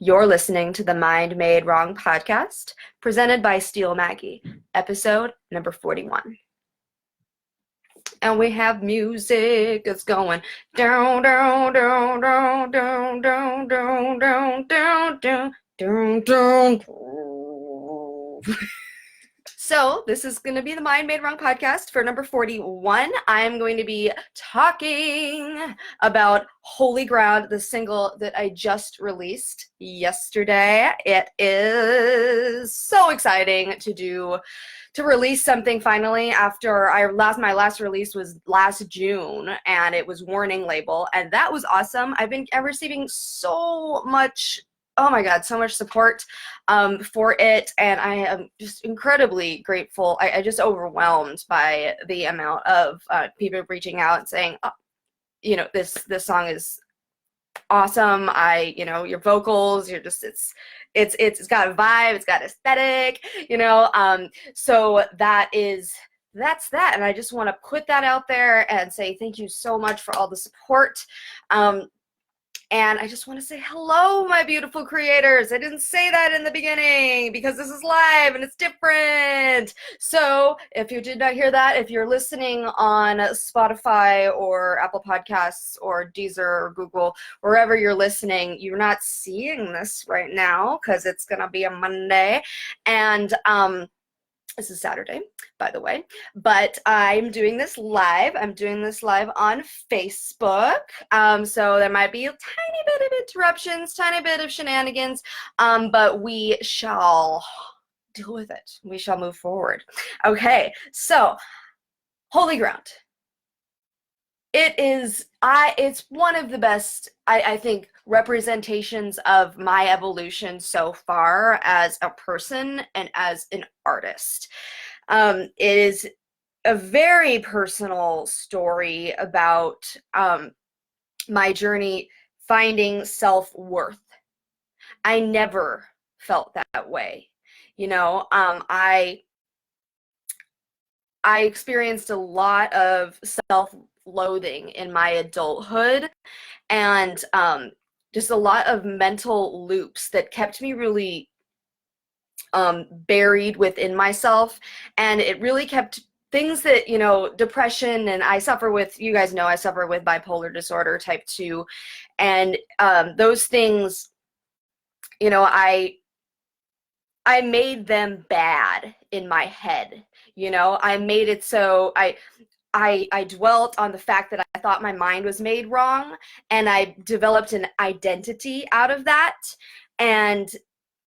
You're listening to the Mind Made Wrong podcast, presented by Maggie, episode number 41. And we have music that's going down, down, down, down, down, down, down, down, down, down, down, down. So this is going to be the Mind Made Wrong podcast for number 41. I'm going to be talking about Holy Ground, the single that I just released yesterday. It is so exciting to release something finally after my last release was last June, and it was Warning label, and that was awesome. I'm receiving so much, oh my God, so much support for it, and I am just incredibly grateful. I just overwhelmed by the amount of people reaching out and saying, oh, this song is awesome. Your vocals, it's got a vibe, it's got aesthetic, so that's that. And I just want to put that out there and say thank you so much for all the support. And I just want to say hello, my beautiful creators. I didn't say that in the beginning because this is live and it's different. So if you did not hear that, if you're listening on Spotify or Apple Podcasts or Deezer or Google, wherever you're listening, you're not seeing this right now because it's going to be a Monday. And this is Saturday, by the way, but I'm doing this live. I'm doing this live on Facebook. So there might be a tiny bit of interruptions, tiny bit of shenanigans, but we shall deal with it. We shall move forward. Okay, so Holy Ground. It's one of the best, I think, representations of my evolution so far as a person and as an artist. It is a very personal story about my journey finding self-worth. I never felt that way. I experienced a lot of self-loathing in my adulthood, and just a lot of mental loops that kept me really buried within myself, and it really kept things that, depression, and I suffer with bipolar disorder type 2, and those things, I made them bad in my head. I made it so I dwelt on the fact that I thought my mind was made wrong, and I developed an identity out of that. And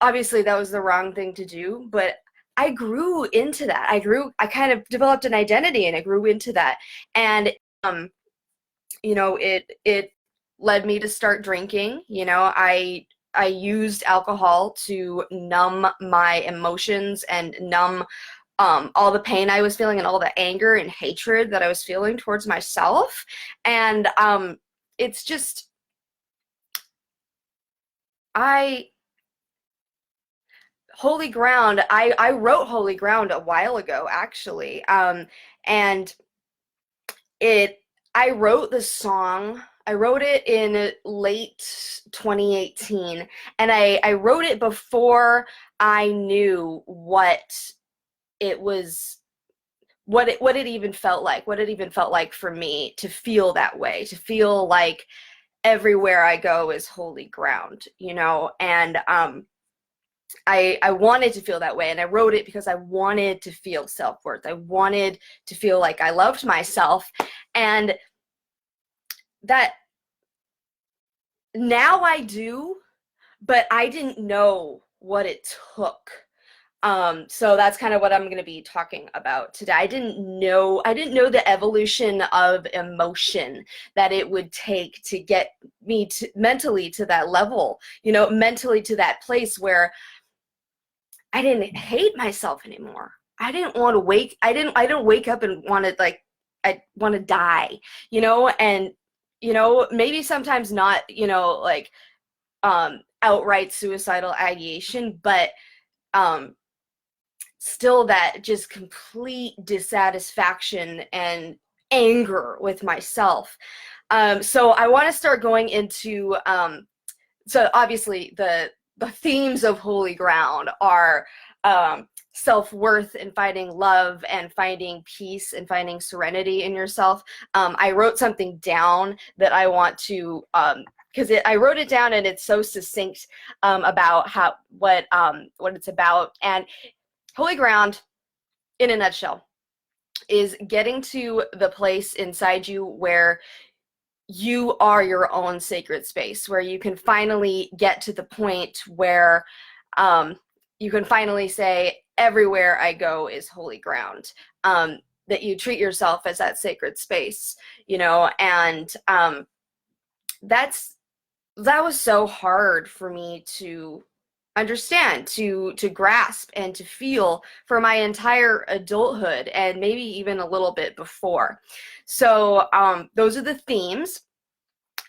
obviously that was the wrong thing to do, but I grew into that. I kind of developed an identity, and I grew into that. And, it led me to start drinking. I used alcohol to numb my emotions and numb all the pain I was feeling and all the anger and hatred that I was feeling towards myself. And it's just, Holy Ground, I wrote Holy Ground a while ago, actually. And I wrote the song, I wrote it in late 2018, and I wrote it before I knew what it was, what it even felt like for me to feel that way, to feel like everywhere I go is holy ground, and I wanted to feel that way, and I wrote it because I wanted to feel self-worth. I wanted to feel like I loved myself, and that now I do, but I didn't know what it took. So that's kind of what I'm going to be talking about today. I didn't know the evolution of emotion that it would take to get me mentally to that level, mentally to that place where I didn't hate myself anymore. I didn't wake up and want to, I want to die, and, maybe sometimes not, outright suicidal ideation, but, still that just complete dissatisfaction and anger with myself. So I want to start going into, so obviously the the themes of holy ground are self-worth and finding love and finding peace and finding serenity in yourself. I wrote something down that I want to because I wrote it down and it's so succinct about what it's about. And holy ground, in a nutshell, is getting to the place inside you where you are your own sacred space, where you can finally get to the point where you can finally say, everywhere I go is holy ground. That you treat yourself as that sacred space, you know, and that was so hard for me to understand, to grasp and to feel for my entire adulthood, and maybe even a little bit before. So those are the themes.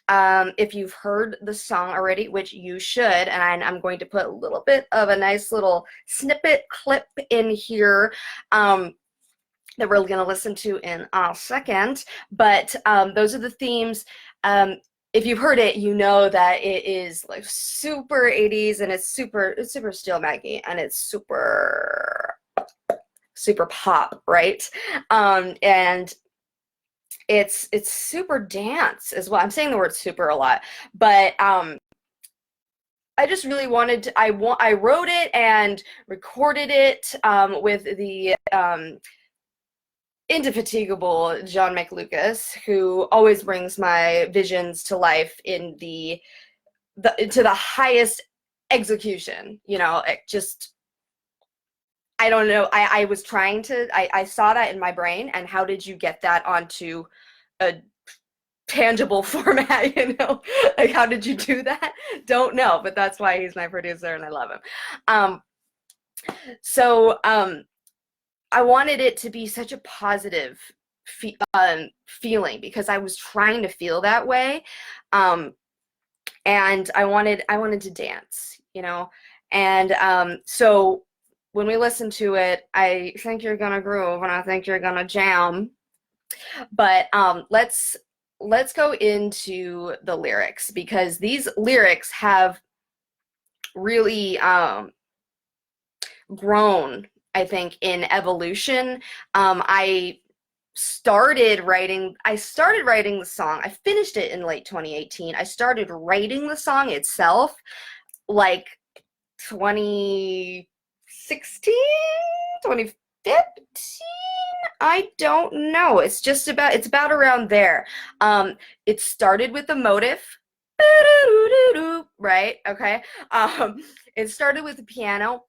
If you've heard the song already, which you should, and I'm going to put a little bit of a nice little snippet clip in here that we're going to listen to in a second, but those are the themes. If you've heard it, you know that it is like super 80s, and it's super still Maggie, and it's super pop, right? And it's super dance as well. I'm saying the word super a lot, but I just really wanted to, I wrote it and recorded it with the indefatigable John McLucas, who always brings my visions to life in to the highest execution. You know, it just, I don't know. I was trying to, I saw that in my brain, and how did you get that onto a tangible format, you know? Like, how did you do that? Don't know, but that's why he's my producer and I love him. So I wanted it to be such a positive feeling, because I was trying to feel that way. And I wanted to dance, you know? And so when we listen to it, I think you're gonna groove, and I think you're gonna jam. But let's go into the lyrics, because these lyrics have really grown, I think, in evolution. I started writing the song. I finished it in late 2018. I started writing the song itself like 2016, 2015. I don't know. It's about around there. It started with the motive. Right? Okay. It started with the piano,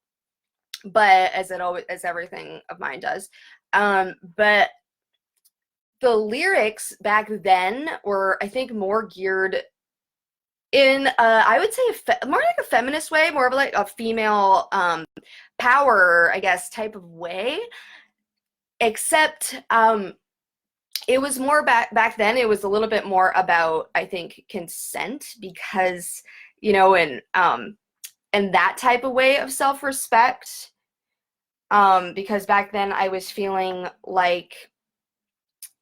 but as everything of mine does. But the lyrics back then were, I think, more geared in I would say more like a feminist way, more of like a female power, I guess, type of way. Except it was more back then, it was a little bit more about, I think, consent, because, you know, and that type of way of self-respect. Because back then I was feeling like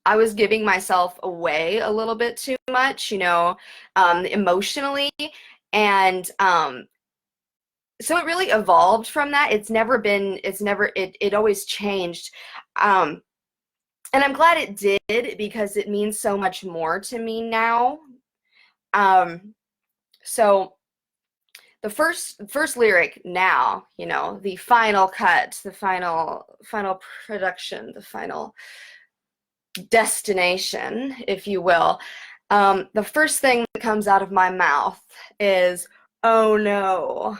I was giving myself away a little bit too much, you know, emotionally. And so it really evolved from that. It always changed. And I'm glad it did, because it means so much more to me now. So the first lyric now, you know, the final cut, the final production, the final destination, if you will. The first thing that comes out of my mouth is, "Oh no,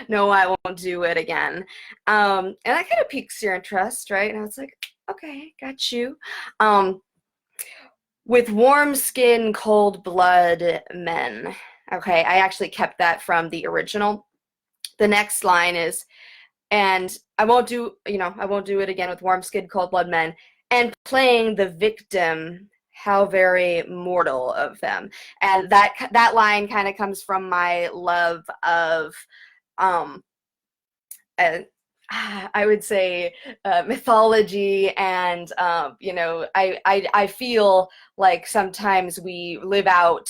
no, I won't do it again." And that kind of piques your interest, right? And I was like, okay, got you. With warm skin, cold blood men. Okay, I actually kept that from the original. The next line is, "And I won't do it again with warm skin, cold blood men, and playing the victim, how very mortal of them." And that line kind of comes from my love of uh, I would say mythology, and you know, I feel like sometimes we live out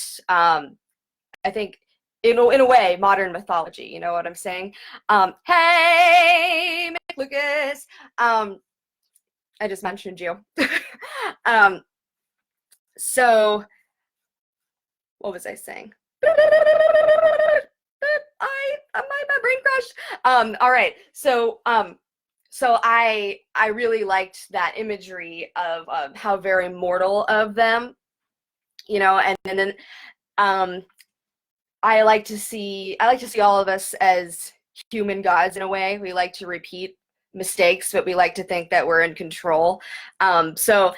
I think in a way, modern mythology. You know what I'm saying? Hey, Mick Lucas. I just mentioned you. um, so what was I saying? My brain crashed. All right. So I really liked that imagery of how very mortal of them, you know, and then um I like to see all of us as human gods in a way. We like to repeat mistakes, but we like to think that we're in control. So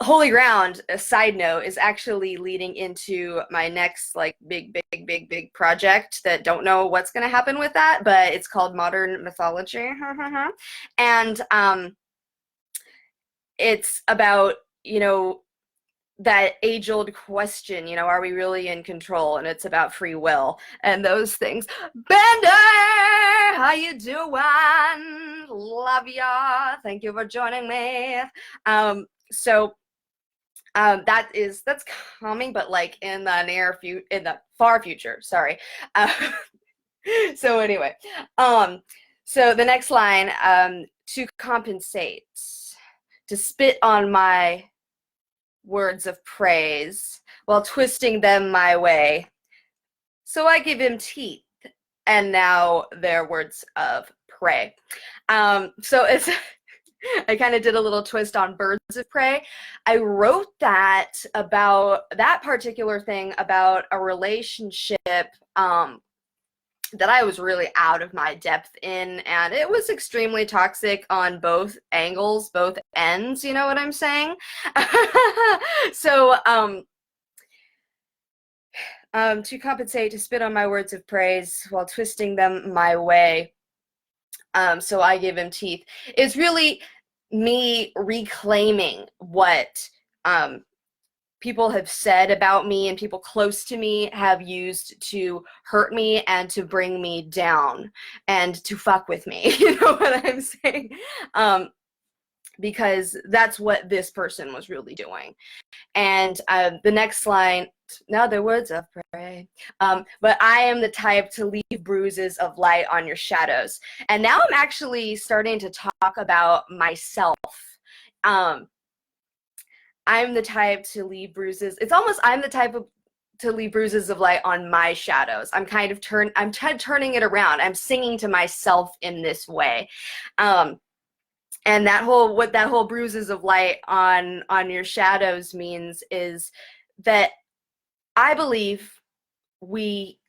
Holy Ground, a side note, is actually leading into my next like big project that don't know what's going to happen with that, but it's called Modern Mythology. And it's about, you know, that age-old question, you know, are we really in control? And it's about free will and those things. Bender, how you doing? Love ya. Thank you for joining me. So that's coming, but like in the far future. Sorry. Uh, so anyway, so the next line, to compensate, to spit on my words of praise while twisting them my way. So I give him teeth, and now they're words of prey. So it's I kind of did a little twist on birds of prey. I wrote that about that particular thing about a relationship that I was really out of my depth in, and it was extremely toxic on both angles, both ends, you know what I'm saying? So, to compensate, to spit on my words of praise while twisting them my way, so I give him teeth. It's really me reclaiming what people have said about me and people close to me have used to hurt me and to bring me down and to fuck with me. You know what I'm saying? Because that's what this person was really doing. And the next line, now the words of prayer, but I am the type to leave bruises of light on your shadows. And now I'm actually starting to talk about myself. I'm the type to leave bruises. It's almost I'm the type of to leave bruises of light on my shadows. I'm kind of turning it around. I'm singing to myself in this way. And what that whole bruises of light on your shadows means is that I believe we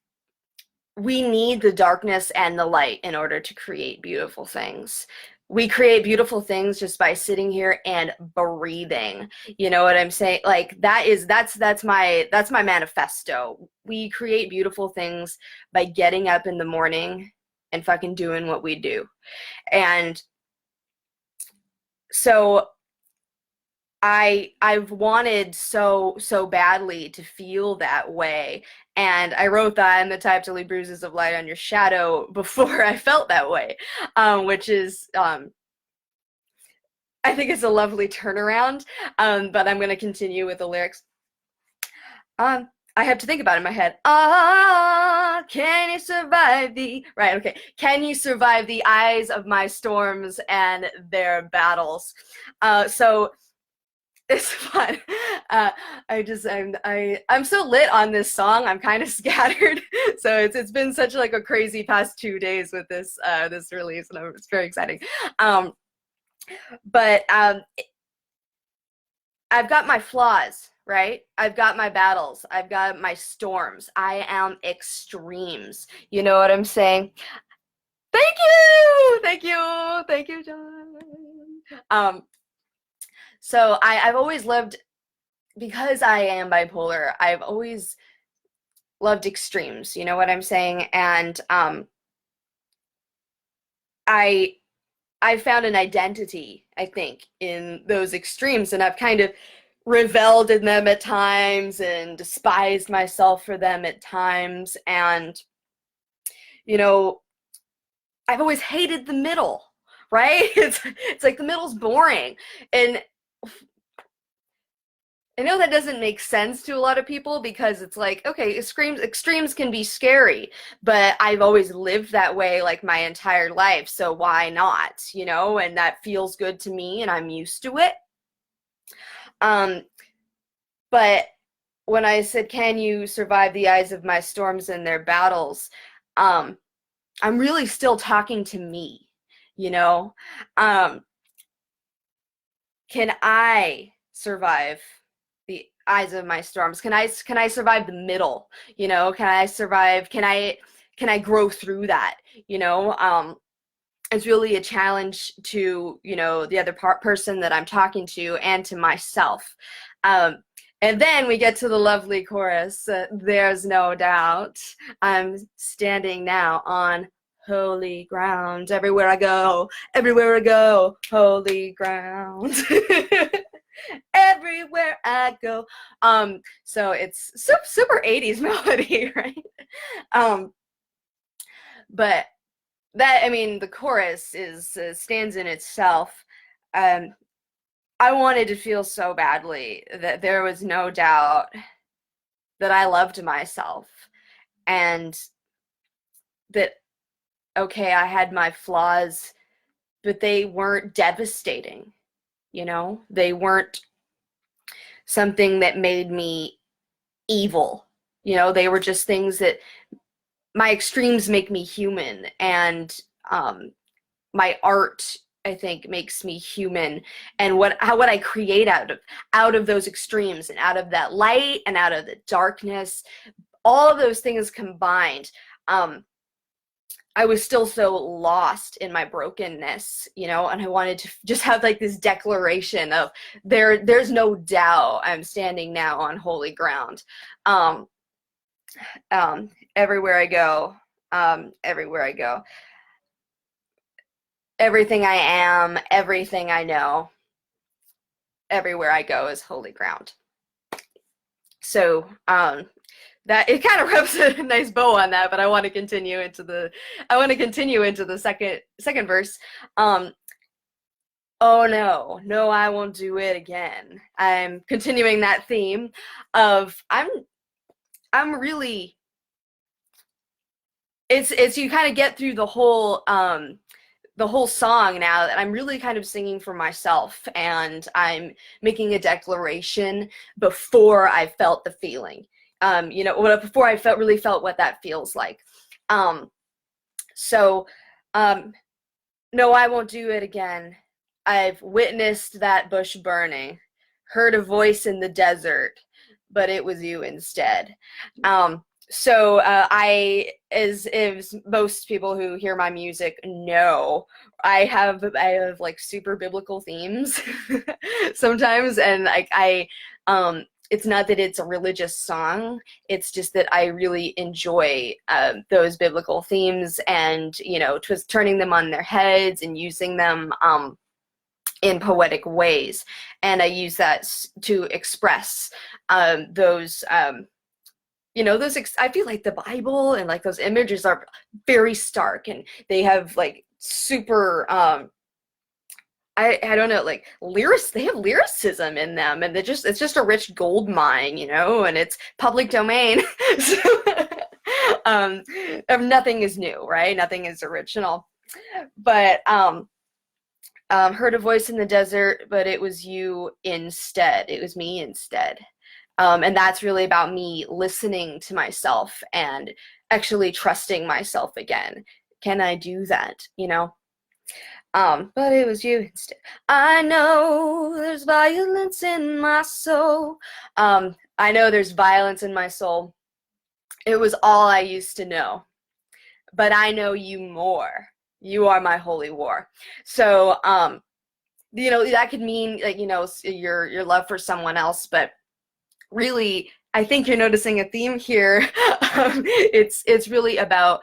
need the darkness and the light in order to create beautiful things. We create beautiful things just by sitting here and breathing. You know what I'm saying? Like that's my manifesto. We create beautiful things by getting up in the morning and fucking doing what we do. And so I've wanted so badly to feel that way, and I wrote that I'm the type to leave bruises of light on your shadow before I felt that way, which is I think it's a lovely turnaround. But I'm gonna continue with the lyrics. I have to think about it in my head. Can you survive right? Okay. Can you survive the eyes of my storms and their battles? So it's fun. I'm so lit on this song. I'm kind of scattered. So it's been such like a crazy past 2 days with this this release, and it's very exciting. But I've got my flaws, right? I've got my battles. I've got my storms. I am extremes. You know what I'm saying? Thank you, John. So I've always loved, because I am bipolar, I've always loved extremes, you know what I'm saying? And I found an identity, I think, in those extremes, and I've kind of reveled in them at times and despised myself for them at times. And, you know, I've always hated the middle, right? It's like the middle's boring. And I know that doesn't make sense to a lot of people because it's like, okay, extremes can be scary, but I've always lived that way like my entire life, so why not, you know? And that feels good to me and I'm used to it. Um, but when I said, "Can you survive the eyes of my storms and their battles?" Um, I'm really still talking to me, you know? Um, can I survive the eyes of my storms? Can I survive the middle? You know, can I survive? Can I grow through that? You know, it's really a challenge to, you know, the other person that I'm talking to and to myself. And then we get to the lovely chorus. There's no doubt I'm standing now on holy ground. Everywhere I go, holy ground. Everywhere I go. So it's super 80s melody, right? Um, but that, I mean, the chorus is stands in itself. Um, I wanted to feel so badly that there was no doubt that I loved myself and that, okay, I had my flaws, but they weren't devastating, you know? They weren't something that made me evil. You know, they were just things that my extremes make me human, and my art, I think, makes me human, and what I create out of those extremes and out of that light and out of the darkness, all of those things combined. I was still so lost in my brokenness, you know, and I wanted to just have like this declaration of there's no doubt I'm standing now on holy ground. Um, everywhere I go, everywhere I go, everything I am, everything I know, everywhere I go is holy ground. So that it kind of rubs a nice bow on that, but I want to continue into the second verse. Um, oh no, no, I won't do it again. I'm continuing that theme of I'm really, it's you kind of get through the whole song now that I'm really kind of singing for myself, and I'm making a declaration before I felt the feeling. You know, before I really felt what that feels like. Um, so, no, I won't do it again. I've witnessed that bush burning, heard a voice in the desert, but it was you instead. So as most people who hear my music know, I have like super biblical themes sometimes, and like it's not that it's a religious song, it's just that I really enjoy those biblical themes, and you know, turning them on their heads and using them in poetic ways, and I use that to express those you know, I feel like the Bible and like those images are very stark, and they have like super I don't know, like they have lyricism in them, and it's just a rich gold mine, you know, and it's public domain. So, um nothing is new, right? Nothing is original. But heard a voice in the desert, but it was you instead. It was me instead. And that's really about me listening to myself and actually trusting myself again. Can I do that? You know? But it was you instead. I know there's violence in my soul. I know there's violence in my soul. It was all I used to know. But I know you more. You are my holy war. So, you know, that could mean, like, you know, your love for someone else, but really, I think you're noticing a theme here. It's really about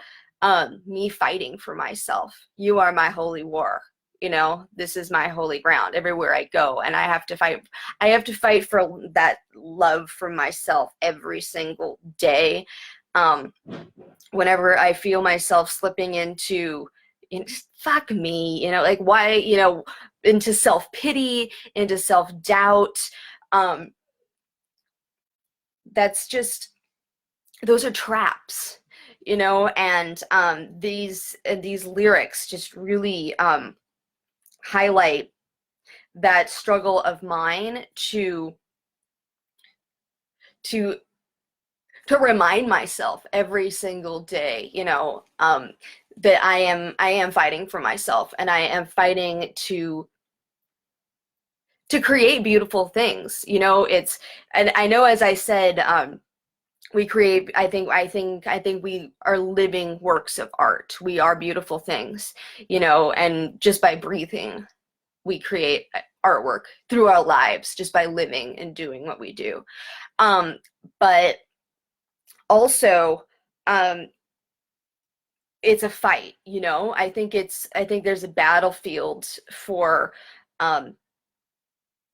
me fighting for myself. You are my holy war. You know, this is my holy ground everywhere I go, and I have to fight. I have to fight for that love for myself every single day. Um, Whenever I feel myself slipping into, you know, fuck me, you know, like why, you know, into self-pity, into self-doubt. that's just, those are traps, you know, and these lyrics just really highlight that struggle of mine to to remind myself every single day, you know, that I am fighting for myself, and I am fighting to create beautiful things. You know, it's, and I know, as I said, we create, I think we are living works of art. We are beautiful things, you know, and just by breathing, we create artwork through our lives, just by living and doing what we do. Um, but also, um, it's a fight, you know. I think there's a battlefield for um,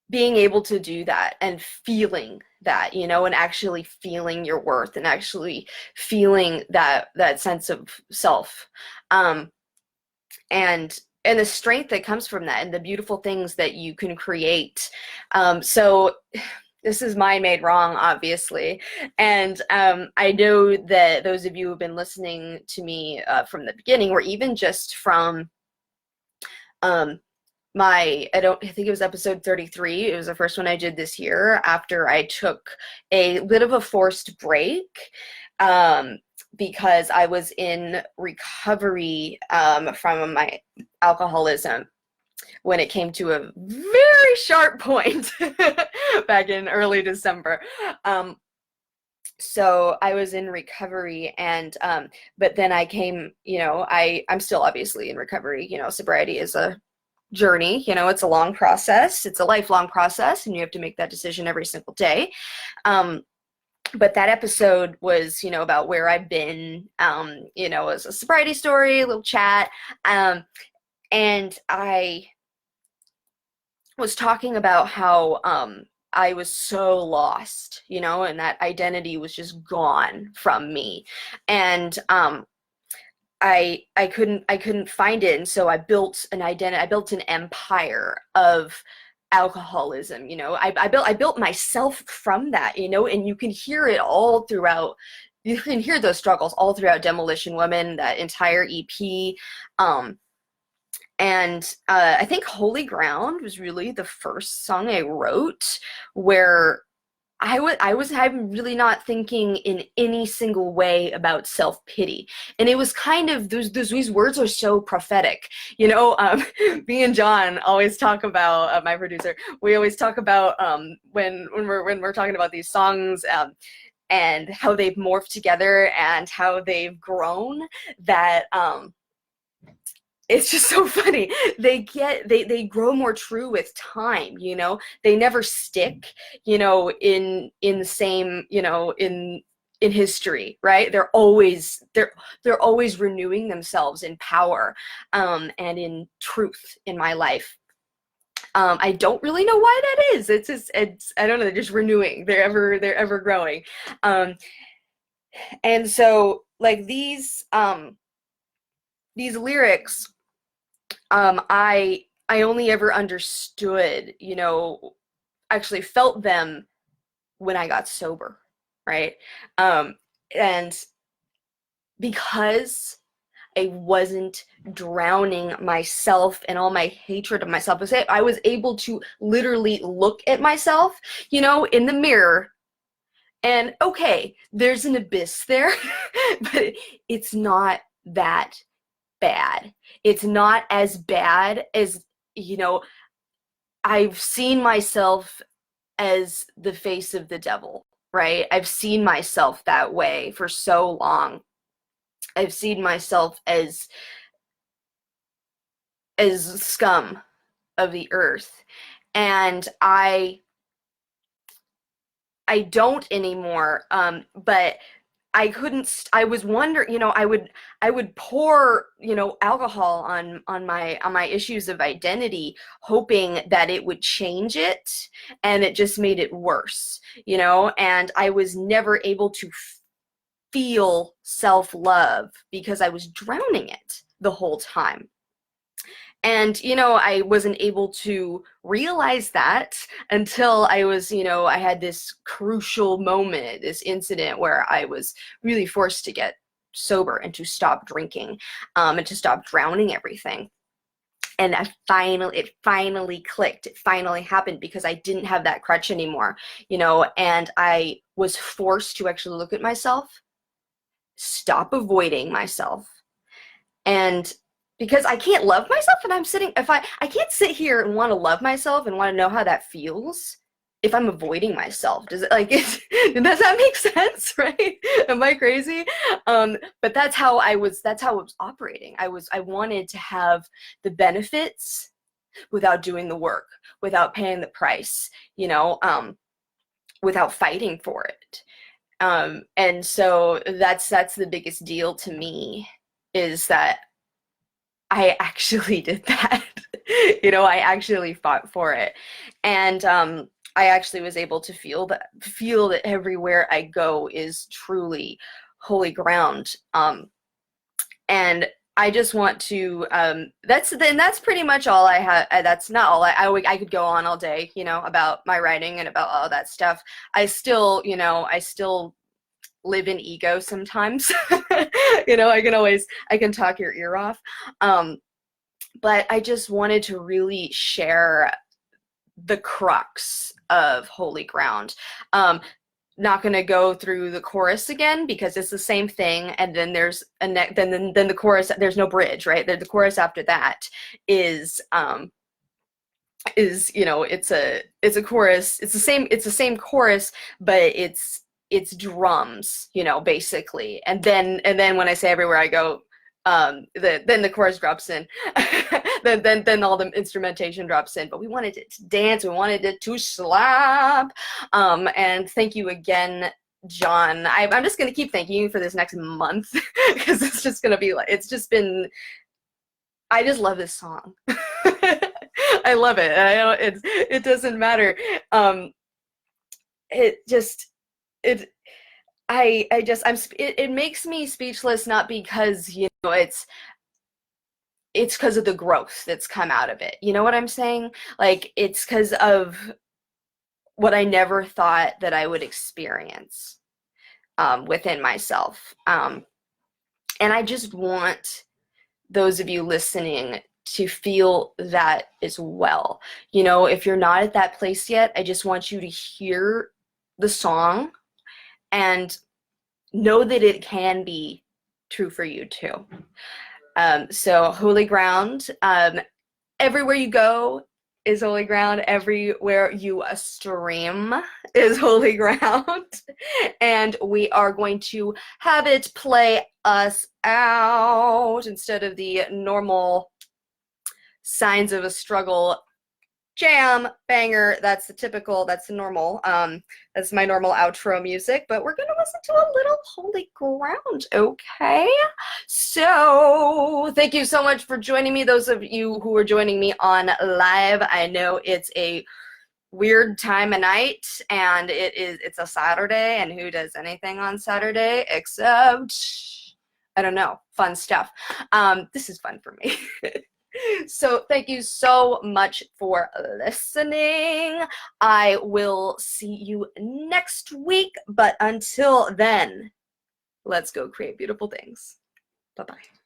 being able to do that and feeling that, you know, and actually feeling your worth, and actually feeling that sense of self, um, and the strength that comes from that, and the beautiful things that you can create. So this is my made wrong, obviously, and I know that those of you who've been listening to me from the beginning, or even just from um, I think it was episode 33. It was the first one I did this year after I took a bit of a forced break, um, because I was in recovery from my alcoholism when it came to a very sharp point back in early December. Um, so I was in recovery, and but then I came, you know, I'm still obviously in recovery. You know, sobriety is a journey, you know, it's a long process, it's a lifelong process, and you have to make that decision every single day. Um, but that episode was, you know, about where I've been, you know, as a sobriety story, a little chat. And I was talking about how I was so lost, you know, and that identity was just gone from me. And I couldn't find it, and so I built an identity. I built an empire of alcoholism. You know, I built myself from that. You know, and you can hear it all throughout. You can hear those struggles all throughout Demolition Woman, that entire EP. Um, and I think Holy Ground was really the first song I wrote where I'm really not thinking in any single way about self-pity. And it was kind of, these words are so prophetic, you know. Me and John always talk about, my producer, we always talk about when we're talking about these songs, and how they've morphed together and how they've grown, that it's just so funny. They grow more true with time, you know. They never stick, you know, in the same, you know, in history, right? They're always renewing themselves in power, and in truth in my life. I don't really know why that is. It's just, I don't know, they're just renewing. They're ever growing. And so, like, these lyrics, I only ever understood, you know, actually felt them when I got sober, right? Um, and because I wasn't drowning myself and all my hatred of myself, I was able to literally look at myself, you know, in the mirror, and okay, there's an abyss there, but it's not that bad. It's not as bad as, you know, I've seen myself as the face of the devil, right? I've seen myself that way for so long. I've seen myself as scum of the earth. And I don't anymore. But I was wondering, you know, I would pour, you know, alcohol on my issues of identity, hoping that it would change it, and it just made it worse, you know. And I was never able to feel self-love because I was drowning it the whole time. And, I wasn't able to realize that until I was, I had this crucial moment, this incident where I was really forced to get sober and to stop drinking, and to stop drowning everything. And it finally clicked. It finally happened because I didn't have that crutch anymore, and I was forced to actually look at myself, stop avoiding myself, and because I can't love myself and I can't sit here and want to love myself and want to know how that feels if I'm avoiding myself. Does that make sense, right? Am I crazy? But that's how it was operating. I wanted to have the benefits without doing the work, without paying the price, without fighting for it. And so that's the biggest deal to me, is that I actually did that. I actually fought for it. And I actually was able to feel that everywhere I go is truly holy ground. And I just want to that's pretty much all I have. That's not all I could go on all day, about my writing and about all that stuff. I still live in ego sometimes. I can talk your ear off. But I just wanted to really share the crux of holy ground. Not going to go through the chorus again because it's the same thing, and then there's then the chorus. There's no bridge, right? The chorus after that is it's a chorus. It's the same chorus, but it's drums, basically. And then when I say everywhere I go, then the chorus drops in. then all the instrumentation drops in. But we wanted it to dance, we wanted it to slap. And thank you again, John. I'm just gonna keep thanking you for this next month because it's just gonna be like, I just love this song. I love it. It doesn't matter. It makes me speechless, not because it's because of the growth that's come out of it. You know what I'm saying? Like, it's because of what I never thought that I would experience within myself. And I just want those of you listening to feel that as well. If you're not at that place yet, I just want you to hear the song and know that it can be true for you too. So holy ground, everywhere you go is holy ground. Everywhere you stream is holy ground. And we are going to have it play us out instead of the normal signs of a struggle jam banger. That's the normal, that's my normal outro music, but we're gonna listen to a little holy ground. Okay, so thank you so much for joining me, those of you who are joining me on live. I know it's a weird time of night, and it's a Saturday, and who does anything on Saturday except, I don't know, fun stuff. This is fun for me. So thank you so much for listening. I will see you next week, but until then, let's go create beautiful things. Bye-bye.